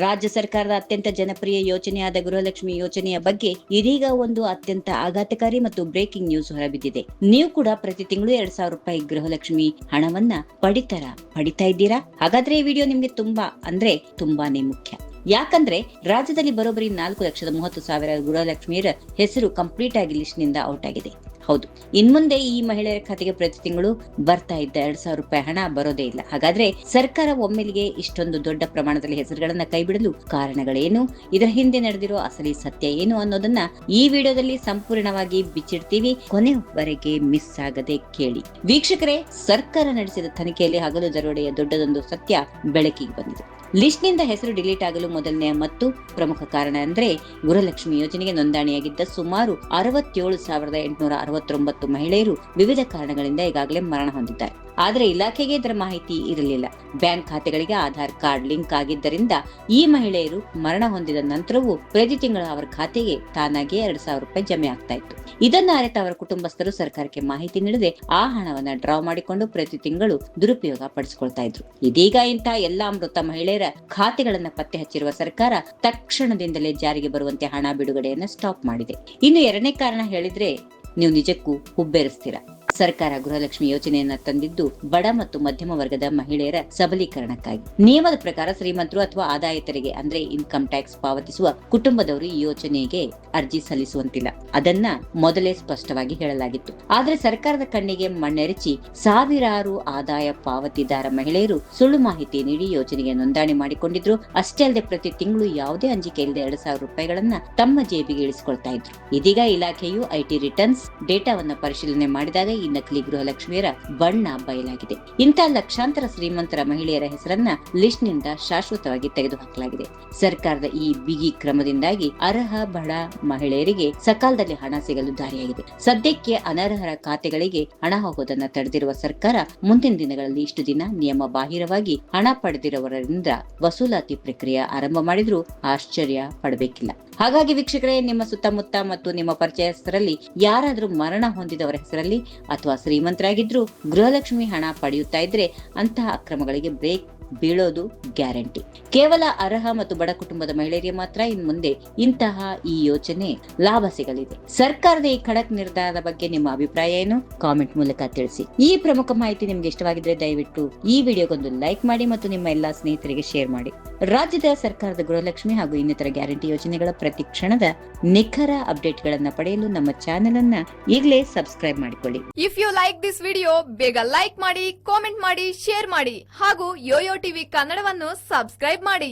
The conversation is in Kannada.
ರಾಜ್ಯ ಸರ್ಕಾರದ ಅತ್ಯಂತ ಜನಪ್ರಿಯ ಯೋಜನೆಯಾದ ಗೃಹಲಕ್ಷ್ಮಿ ಯೋಜನೆಯ ಬಗ್ಗೆ ಇದೀಗ ಒಂದು ಅತ್ಯಂತ ಆಘಾತಕಾರಿ ಮತ್ತು ಬ್ರೇಕಿಂಗ್ ನ್ಯೂಸ್ ಹೊರಬಿದ್ದಿದೆ. ನೀವು ಕೂಡ ಪ್ರತಿ ತಿಂಗಳು 2,000 ರೂಪಾಯಿ ಗೃಹಲಕ್ಷ್ಮಿ ಹಣವನ್ನ ಪಡಿತಾ ಇದ್ದೀರಾ? ಹಾಗಾದ್ರೆ ಈ ವಿಡಿಯೋ ನಿಮ್ಗೆ ತುಂಬಾನೇ ಮುಖ್ಯ. ಯಾಕಂದ್ರೆ ರಾಜ್ಯದಲ್ಲಿ ಬರೋಬ್ಬರಿ 4,30,000 ಗೃಹಲಕ್ಷ್ಮಿಯರ ಹೆಸರು ಕಂಪ್ಲೀಟ್ ಆಗಿ ಲಿಸ್ಟ್ ನಿಂದ ಔಟ್ ಆಗಿದೆ. ಹೌದು, ಇನ್ಮುಂದೆ ಈ ಮಹಿಳೆಯರ ಖಾತೆಗೆ ಪ್ರತಿ ತಿಂಗಳು ಬರ್ತಾ ಇದ್ದ 2,000 ರೂಪಾಯಿ ಹಣ ಬರೋದೇ ಇಲ್ಲ. ಹಾಗಾದ್ರೆ ಸರ್ಕಾರ ಒಮ್ಮೆಲಿಗೆ ಇಷ್ಟೊಂದು ದೊಡ್ಡ ಪ್ರಮಾಣದಲ್ಲಿ ಹೆಸರುಗಳನ್ನ ಕೈಬಿಡಲು ಕಾರಣಗಳೇನು, ಇದರ ಹಿಂದೆ ನಡೆದಿರೋ ಅಸಲಿ ಸತ್ಯ ಏನು ಅನ್ನೋದನ್ನ ಈ ವಿಡಿಯೋದಲ್ಲಿ ಸಂಪೂರ್ಣವಾಗಿ ಬಿಚ್ಚಿಡ್ತೀವಿ. ಕೊನೆವರೆಗೆ ಮಿಸ್ ಆಗದೆ ಕೇಳಿ. ವೀಕ್ಷಕರೇ, ಸರ್ಕಾರ ನಡೆಸಿದ ತನಿಖೆಯಲ್ಲಿ ಹಗಲು ದರೋಡೆಯ ದೊಡ್ಡದೊಂದು ಸತ್ಯ ಬೆಳಕಿಗೆ ಬಂದಿದೆ. ಲಿಸ್ಟ್ ನಿಂದ ಹೆಸರು ಡಿಲೀಟ್ ಆಗಲು ಮೊದಲನೇ ಮತ್ತು ಪ್ರಮುಖ ಕಾರಣ ಅಂದ್ರೆ ಗೃಹಲಕ್ಷ್ಮಿ ಯೋಜನೆಗೆ ನೋಂದಣಿಯಾಗಿದ್ದ ಸುಮಾರು 67,869 ಮಹಿಳೆಯರು ವಿವಿಧ ಕಾರಣಗಳಿಂದ ಈಗಾಗಲೇ ಮರಣ ಹೊಂದಿದ್ದಾರೆ. ಆದರೆ ಇಲಾಖೆಗೆ ಇದರ ಮಾಹಿತಿ ಇರಲಿಲ್ಲ. ಬ್ಯಾಂಕ್ ಖಾತೆಗಳಿಗೆ ಆಧಾರ್ ಕಾರ್ಡ್ ಲಿಂಕ್ ಆಗಿದ್ದರಿಂದ ಈ ಮಹಿಳೆಯರು ಮರಣ ಹೊಂದಿದ ನಂತರವೂ ಪ್ರತಿ ತಿಂಗಳು ಅವರ ಖಾತೆಗೆ ತಾನಾಗಿಯೇ 2,000 ರೂಪಾಯಿ ಜಮೆ ಆಗ್ತಾ ಇತ್ತು. ಇದನ್ನ ಅರಿತ ಅವರ ಕುಟುಂಬಸ್ಥರು ಸರ್ಕಾರಕ್ಕೆ ಮಾಹಿತಿ ನೀಡದೆ ಆ ಹಣವನ್ನ ಡ್ರಾ ಮಾಡಿಕೊಂಡು ಪ್ರತಿ ತಿಂಗಳು ದುರುಪಯೋಗ ಪಡಿಸಿಕೊಳ್ತಾ ಇದ್ರು. ಇದೀಗ ಇಂತಹ ಎಲ್ಲಾ ಮೃತ ಮಹಿಳೆಯರ ಖಾತೆಗಳನ್ನ ಪತ್ತೆ ಹಚ್ಚಿರುವ ಸರ್ಕಾರ ತಕ್ಷಣದಿಂದಲೇ ಜಾರಿಗೆ ಬರುವಂತೆ ಹಣ ಬಿಡುಗಡೆಯನ್ನ ಸ್ಟಾಪ್ ಮಾಡಿದೆ. ಇನ್ನು ಎರಡನೇ ಕಾರಣ ಹೇಳಿದ್ರೆ ನೀವು ನಿಜಕ್ಕೂ ಹುಬ್ಬೇರಿಸ್ತೀರಾ. ಸರ್ಕಾರ ಗೃಹಲಕ್ಷ್ಮಿ ಯೋಜನೆಯನ್ನ ತಂದಿದ್ದು ಬಡ ಮತ್ತು ಮಧ್ಯಮ ವರ್ಗದ ಮಹಿಳೆಯರ ಸಬಲೀಕರಣಕ್ಕಾಗಿ. ನಿಯಮದ ಪ್ರಕಾರ ಶ್ರೀಮಂತರು ಅಥವಾ ಆದಾಯ ತೆರಿಗೆ ಅಂದ್ರೆ ಇನ್ಕಮ್ ಟ್ಯಾಕ್ಸ್ ಪಾವತಿಸುವ ಕುಟುಂಬದವರು ಈ ಯೋಜನೆಗೆ ಅರ್ಜಿ ಸಲ್ಲಿಸುವಂತಿಲ್ಲ. ಅದನ್ನ ಮೊದಲೇ ಸ್ಪಷ್ಟವಾಗಿ ಹೇಳಲಾಗಿತ್ತು. ಆದ್ರೆ ಸರ್ಕಾರದ ಕಣ್ಣಿಗೆ ಮಣ್ಣೆರಚಿ ಸಾವಿರಾರು ಆದಾಯ ಪಾವತಿದಾರ ಮಹಿಳೆಯರು ಸುಳ್ಳು ಮಾಹಿತಿ ನೀಡಿ ಯೋಜನೆಗೆ ನೋಂದಣಿ ಮಾಡಿಕೊಂಡಿದ್ರು. ಅಷ್ಟೇ ಅಲ್ಲದೆ ಪ್ರತಿ ತಿಂಗಳು ಯಾವುದೇ ಅಂಜಿಕೆ ಇಲ್ಲದೆ 2,000 ರೂಪಾಯಿಗಳನ್ನ ತಮ್ಮ ಜೇಬಿಗೆ ಇಳಿಸಿಕೊಳ್ತಾ ಇದ್ರು. ಇದೀಗ ಇಲಾಖೆಯು ಐಟಿ ರಿಟರ್ನ್ಸ್ ಡೇಟಾವನ್ನ ಪರಿಶೀಲನೆ ಮಾಡಿದಾಗ ಈ ನಕಲಿ ಗೃಹಲಕ್ಷ್ಮಿಯರ ಬಣ್ಣ ಬಯಲಾಗಿದೆ. ಇಂತಹ ಲಕ್ಷಾಂತರ ಶ್ರೀಮಂತರ ಮಹಿಳೆಯರ ಹೆಸರನ್ನ ಲಿಸ್ಟ್ ನಿಂದ ಶಾಶ್ವತವಾಗಿ ತೆಗೆದುಹಾಕಲಾಗಿದೆ. ಸರ್ಕಾರದ ಈ ಬಿಗಿ ಕ್ರಮದಿಂದಾಗಿ ಅರ್ಹ ಬಡ ಮಹಿಳೆಯರಿಗೆ ಸಕಾಲದಲ್ಲಿ ಹಣ ಸಿಗಲು ದಾರಿಯಾಗಿದೆ. ಸದ್ಯಕ್ಕೆ ಅನರ್ಹರ ಖಾತೆಗಳಿಗೆ ಹಣ ಹೋಗೋದನ್ನ ತಡೆದಿರುವ ಸರ್ಕಾರ ಮುಂದಿನ ದಿನಗಳಲ್ಲಿ ಇಷ್ಟು ದಿನ ನಿಯಮ ಬಾಹಿರವಾಗಿ ಹಣ ಪಡೆದಿರುವವರಿಂದ ವಸೂಲಾತಿ ಪ್ರಕ್ರಿಯೆ ಆರಂಭ ಮಾಡಿದ್ರೂ ಆಶ್ಚರ್ಯ ಪಡಬೇಕಿಲ್ಲ. ಹಾಗಾಗಿ ವೀಕ್ಷಕರೇ, ನಿಮ್ಮ ಸುತ್ತಮುತ್ತ ಮತ್ತು ನಿಮ್ಮ ಪರಿಚಯಸ್ಥರಲ್ಲಿ ಯಾರಾದ್ರೂ ಮರಣ ಹೊಂದಿದವರ ಹೆಸರಲ್ಲಿ ಅಥವಾ ಶ್ರೀಮಂತರಾಗಿದ್ರು ಗೃಹಲಕ್ಷ್ಮಿ ಹಣ ಪಡೆಯುತ್ತಾ ಇದ್ರೆ ಅಂತಹ ಅಕ್ರಮಗಳಿಗೆ ಬ್ರೇಕ್ ಬೀಳೋದು ಗ್ಯಾರಂಟಿ. ಕೇವಲ ಅರ್ಹ ಮತ್ತು ಬಡ ಕುಟುಂಬದ ಮಹಿಳೆಯರಿಗೆ ಮಾತ್ರ ಇನ್ ಮುಂದೆ ಇಂತಹ ಈ ಯೋಜನೆ ಲಾಭ ಸಿಗಲಿದೆ. ಸರ್ಕಾರದ ಈ ಖಡಕ್ ನಿರ್ಧಾರದ ಬಗ್ಗೆ ನಿಮ್ಮ ಅಭಿಪ್ರಾಯ ಏನು? ಕಾಮೆಂಟ್ ಮೂಲಕ ತಿಳಿಸಿ. ಈ ಪ್ರಮುಖ ಮಾಹಿತಿ ನಿಮ್ಗೆ ಇಷ್ಟವಾಗಿದ್ರೆ ದಯವಿಟ್ಟು ಈ ವಿಡಿಯೋಗೊಂದು ಲೈಕ್ ಮಾಡಿ ಮತ್ತು ನಿಮ್ಮ ಎಲ್ಲಾ ಸ್ನೇಹಿತರಿಗೆ ಶೇರ್ ಮಾಡಿ. ರಾಜ್ಯದ ಸರ್ಕಾರದ ಗೃಹಲಕ್ಷ್ಮಿ ಹಾಗೂ ಇನ್ನಿತರ ಗ್ಯಾರಂಟಿ ಯೋಜನೆಗಳ ಪ್ರತಿ ಕ್ಷಣದ ನಿಖರ ಅಪ್ಡೇಟ್ ಗಳನ್ನ ಪಡೆಯಲು ನಮ್ಮ ಚಾನೆಲ್ ಅನ್ನ ಈಗಲೇ ಸಬ್ಸ್ಕ್ರೈಬ್ ಮಾಡಿಕೊಳ್ಳಿ. If you like this video, ಬೇಗ ಲೈಕ್ ಮಾಡಿ, ಕಾಮೆಂಟ್ ಮಾಡಿ, ಶೇರ್ ಮಾಡಿ ಹಾಗೂ ಯೋಯೋ ಟಿವಿ ಕನ್ನಡವನ್ನು ಸಬ್ಸ್ಕ್ರೈಬ್ ಮಾಡಿ.